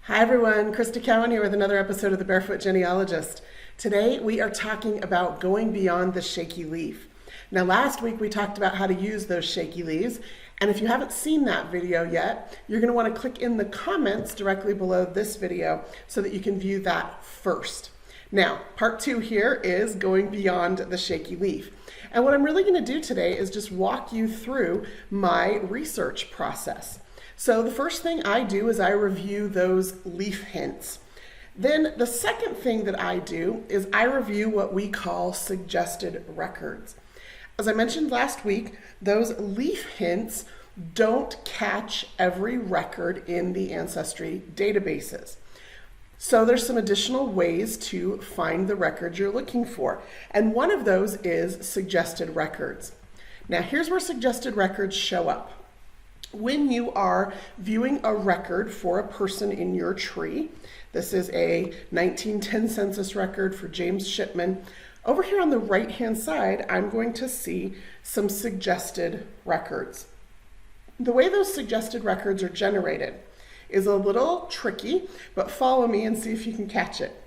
Hi everyone, Crista Cowan here with another episode of the Barefoot Genealogist. Today we are talking about going beyond the shaky leaf. Now last week we talked about how to use those shaky leaves, and if you haven't seen that video yet, you're going to want to click in the comments directly below this video so that you can view that first. Now, part 2 here is going beyond the shaky leaf. And what I'm really going to do today is just walk you through my research process. So the first thing I do is I review those leaf hints. Then the second thing that I do is I review what we call suggested records. As I mentioned last week, those leaf hints don't catch every record in the Ancestry databases. So there's some additional ways to find the records you're looking for. And one of those is suggested records. Now here's where suggested records show up. When you are viewing a record for a person in your tree, this is a 1910 census record for James Shipman. Over here on the right-hand side, I'm going to see some suggested records. The way those suggested records are generated is a little tricky, but follow me and see if you can catch it.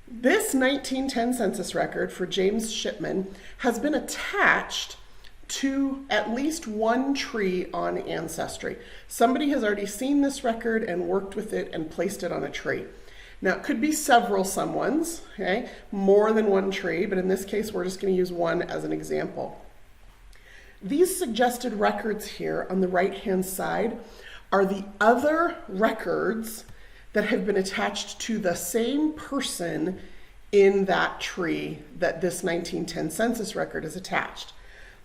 This 1910 census record for James Shipman has been attached to at least one tree on Ancestry. Somebody has already seen this record and worked with it and placed it on a tree. Now it could be several someone's, okay? More than one tree, but in this case we're just going to use one as an example. These suggested records here on the right-hand side are the other records that have been attached to the same person in that tree that this 1910 census record is attached.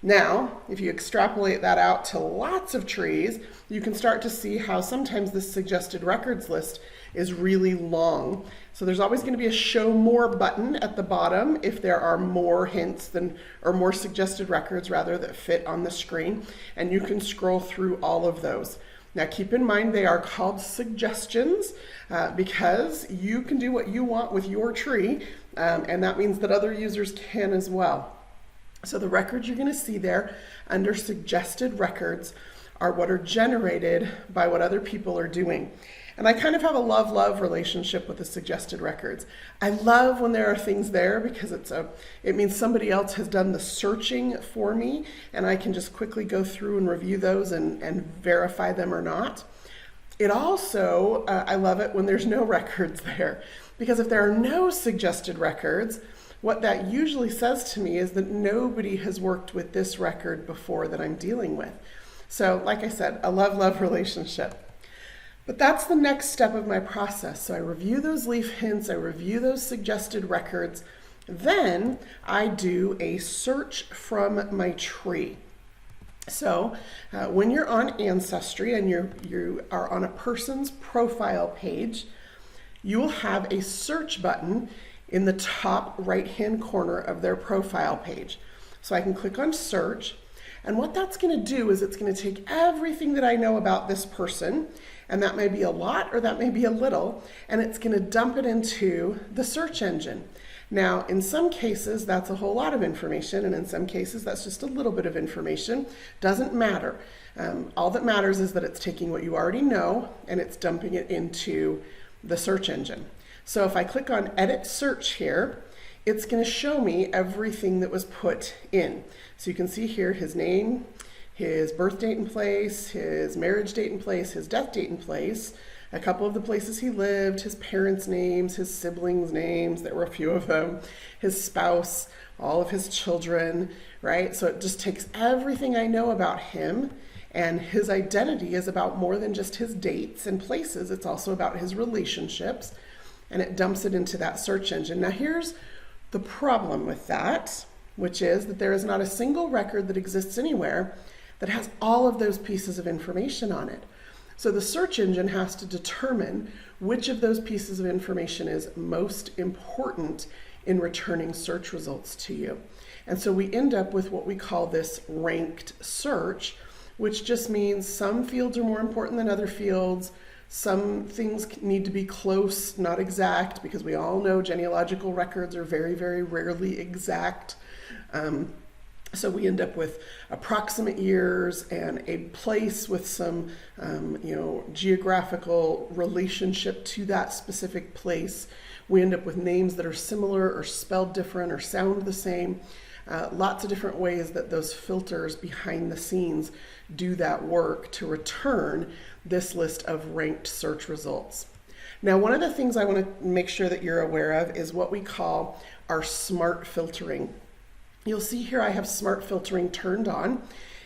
Now, if you extrapolate that out to lots of trees, you can start to see how sometimes this suggested records list is really long. So there's always going to be a show more button at the bottom if there are more hints or more suggested records rather that fit on the screen, and you can scroll through all of those. Now keep in mind they are called suggestions because you can do what you want with your tree, and that means that other users can as well. So the records you're going to see there under suggested records are what are generated by what other people are doing. And I kind of have a love-love relationship with the suggested records. I love when there are things there because it means somebody else has done the searching for me, and I can just quickly go through and review those and verify them or not. It also, I love it when there's no records there, because if there are no suggested records, what that usually says to me is that nobody has worked with this record before that I'm dealing with. So like I said, a love-love relationship. But that's the next step of my process. So I review those leaf hints, I review those suggested records, then I do a search from my tree. So when you're on Ancestry and you are on a person's profile page, you will have a search button in the top right-hand corner of their profile page. So I can click on search, and what that's going to do is it's going to take everything that I know about this person, and that may be a lot or that may be a little, and it's going to dump it into the search engine. Now, in some cases, that's a whole lot of information, and in some cases, that's just a little bit of information. Doesn't matter. All that matters is that it's taking what you already know and it's dumping it into the search engine. So if I click on Edit Search here, it's going to show me everything that was put in. So you can see here his name, his birth date and place, his marriage date and place, his death date and place, a couple of the places he lived, his parents' names, his siblings' names, there were a few of them, his spouse, all of his children, right? So it just takes everything I know about him, and his identity is about more than just his dates and places. It's also about his relationships, and it dumps it into that search engine. Now here's the problem with that, which is that there is not a single record that exists anywhere that has all of those pieces of information on it. So the search engine has to determine which of those pieces of information is most important in returning search results to you. And so we end up with what we call this ranked search, which just means some fields are more important than other fields. Some things need to be close, not exact, because we all know genealogical records are very, very rarely exact. So we end up with approximate years and a place with some, geographical relationship to that specific place. We end up with names that are similar or spelled different or sound the same. Lots of different ways that those filters behind the scenes do that work to return this list of ranked search results. Now, one of the things I want to make sure that you're aware of is what we call our smart filtering. You'll see here I have smart filtering turned on,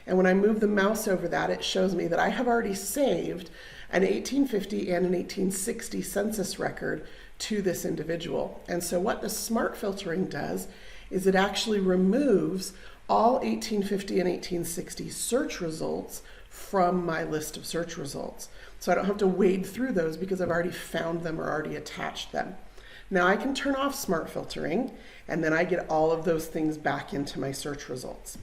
and when I move the mouse over that, it shows me that I have already saved an 1850 and an 1860 census record to this individual. And so what the smart filtering does is it actually removes all 1850 and 1860 search results from my list of search results. So I don't have to wade through those because I've already found them or already attached them. Now I can turn off smart filtering, and then I get all of those things back into my search results.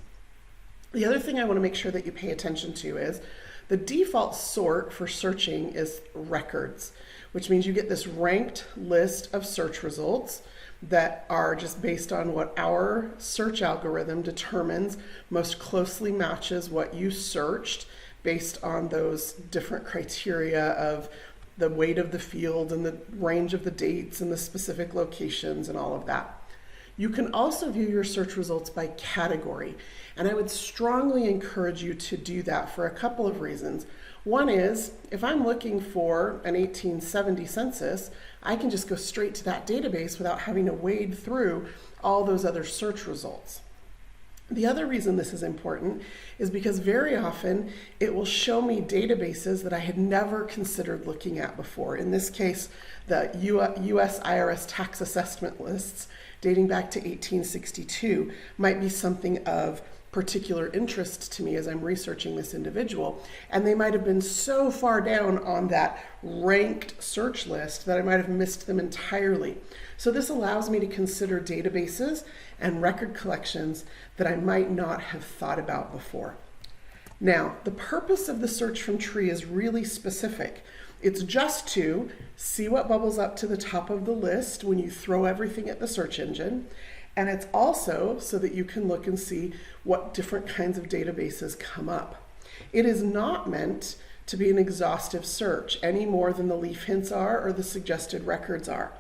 The other thing I want to make sure that you pay attention to is the default sort for searching is records, which means you get this ranked list of search results that are just based on what our search algorithm determines most closely matches what you searched based on those different criteria of the weight of the field and the range of the dates and the specific locations and all of that. You can also view your search results by category, and I would strongly encourage you to do that for a couple of reasons. One is, if I'm looking for an 1870 census, I can just go straight to that database without having to wade through all those other search results. The other reason this is important is because very often it will show me databases that I had never considered looking at before. In this case, the US IRS tax assessment lists dating back to 1862 might be something of particular interest to me as I'm researching this individual, and they might have been so far down on that ranked search list that I might have missed them entirely. So this allows me to consider databases and record collections that I might not have thought about before. Now, the purpose of the search from tree is really specific. It's just to see what bubbles up to the top of the list when you throw everything at the search engine. And it's also so that you can look and see what different kinds of databases come up. It is not meant to be an exhaustive search any more than the leaf hints are or the suggested records are.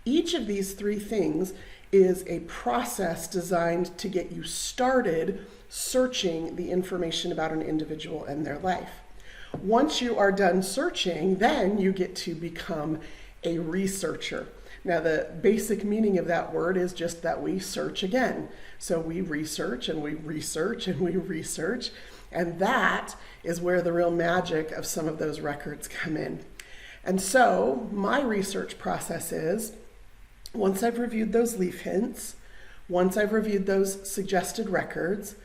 Each of these three things is a process designed to get you started searching the information about an individual and their life. Once you are done searching, then you get to become a researcher. Now, the basic meaning of that word is just that we search again. So we research and we research and we research, and that is where the real magic of some of those records come in. And so my research process is, once I've reviewed those leaf hints, once I've reviewed those suggested records,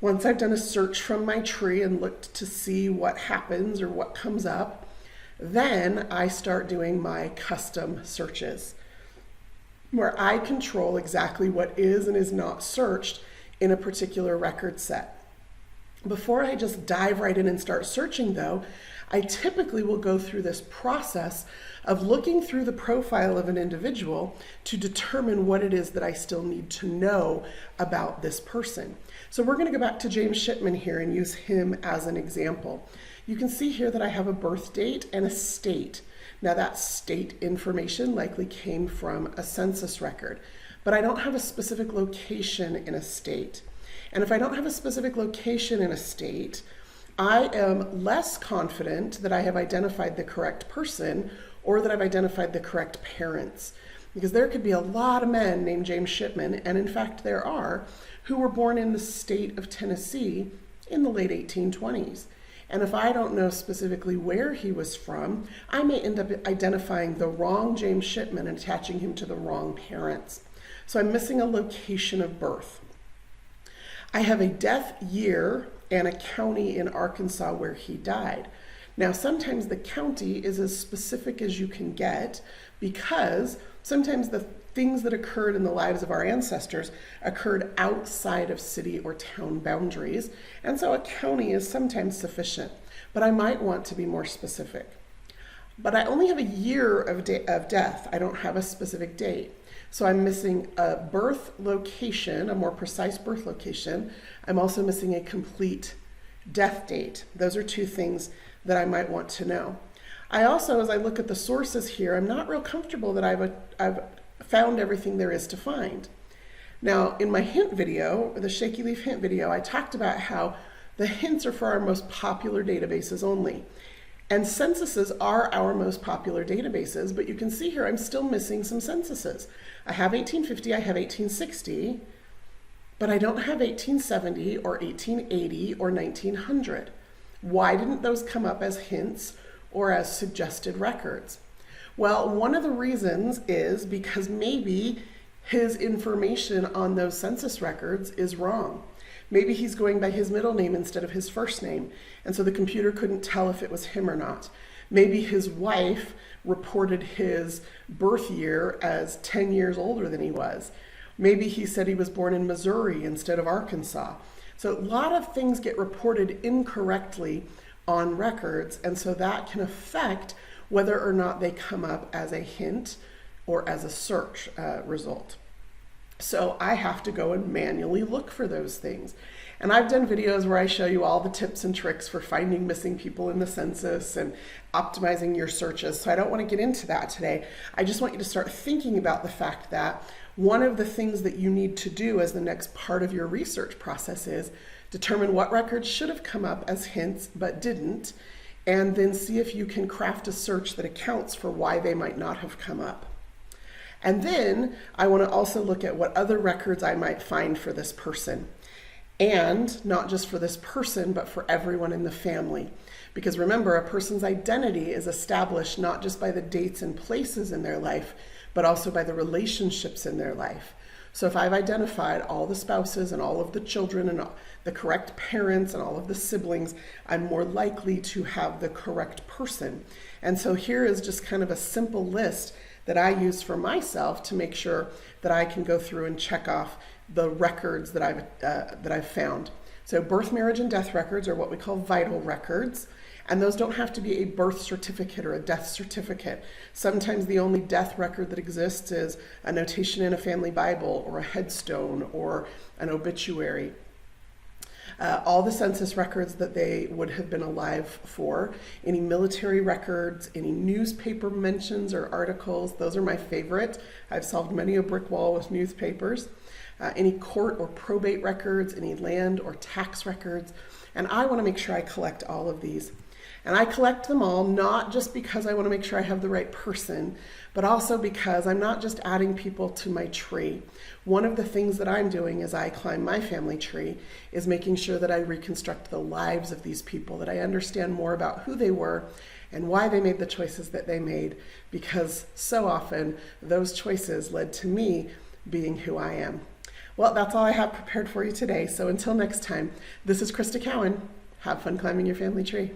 once I've done a search from my tree and looked to see what happens or what comes up, then I start doing my custom searches, where I control exactly what is and is not searched in a particular record set. Before I just dive right in and start searching though, I typically will go through this process of looking through the profile of an individual to determine what it is that I still need to know about this person. So we're going to go back to James Shipman here and use him as an example. You can see here that I have a birth date and a state. Now that state information likely came from a census record, but I don't have a specific location in a state. And if I don't have a specific location in a state, I am less confident that I have identified the correct person or that I've identified the correct parents. Because there could be a lot of men named James Shipman, and in fact there are, who were born in the state of Tennessee in the late 1820s. And if I don't know specifically where he was from, I may end up identifying the wrong James Shipman and attaching him to the wrong parents. So I'm missing a location of birth. I have a death year and a county in Arkansas where he died. Now, sometimes the county is as specific as you can get because sometimes the things that occurred in the lives of our ancestors occurred outside of city or town boundaries, and so a county is sometimes sufficient, but I might want to be more specific. But I only have a year of death. I don't have a specific date. So I'm missing a birth location, a more precise birth location. I'm also missing a complete death date. Those are two things that I might want to know. I also, as I look at the sources here, I'm not real comfortable that I've found everything there is to find. Now, in my hint video, the Shaky Leaf hint video, I talked about how the hints are for our most popular databases only. And censuses are our most popular databases, but you can see here I'm still missing some censuses. I have 1850, I have 1860, but I don't have 1870 or 1880 or 1900. Why didn't those come up as hints or as suggested records? Well, one of the reasons is because maybe his information on those census records is wrong. Maybe he's going by his middle name instead of his first name, and so the computer couldn't tell if it was him or not. Maybe his wife reported his birth year as 10 years older than he was. Maybe he said he was born in Missouri instead of Arkansas. So a lot of things get reported incorrectly on records, and so that can affect whether or not they come up as a hint or as a search result. So I have to go and manually look for those things. And I've done videos where I show you all the tips and tricks for finding missing people in the census and optimizing your searches. So I don't want to get into that today. I just want you to start thinking about the fact that one of the things that you need to do as the next part of your research process is determine what records should have come up as hints but didn't, and then see if you can craft a search that accounts for why they might not have come up. And then I want to also look at what other records I might find for this person. And not just for this person, but for everyone in the family. Because remember, a person's identity is established not just by the dates and places in their life, but also by the relationships in their life. So if I've identified all the spouses and all of the children and the correct parents and all of the siblings, I'm more likely to have the correct person. And so here is just kind of a simple list that I use for myself to make sure that I can go through and check off the records that I've found. So birth, marriage, and death records are what we call vital records. And those don't have to be a birth certificate or a death certificate. Sometimes the only death record that exists is a notation in a family Bible or a headstone or an obituary. All the census records that they would have been alive for, any military records, any newspaper mentions or articles, those are my favorite. I've solved many a brick wall with newspapers. Any court or probate records, any land or tax records, and I want to make sure I collect all of these. And I collect them all not just because I want to make sure I have the right person, but also because I'm not just adding people to my tree. One of the things that I'm doing as I climb my family tree is making sure that I reconstruct the lives of these people, that I understand more about who they were and why they made the choices that they made, because so often those choices led to me being who I am. Well, that's all I have prepared for you today. So until next time, this is Crista Cowan. Have fun climbing your family tree.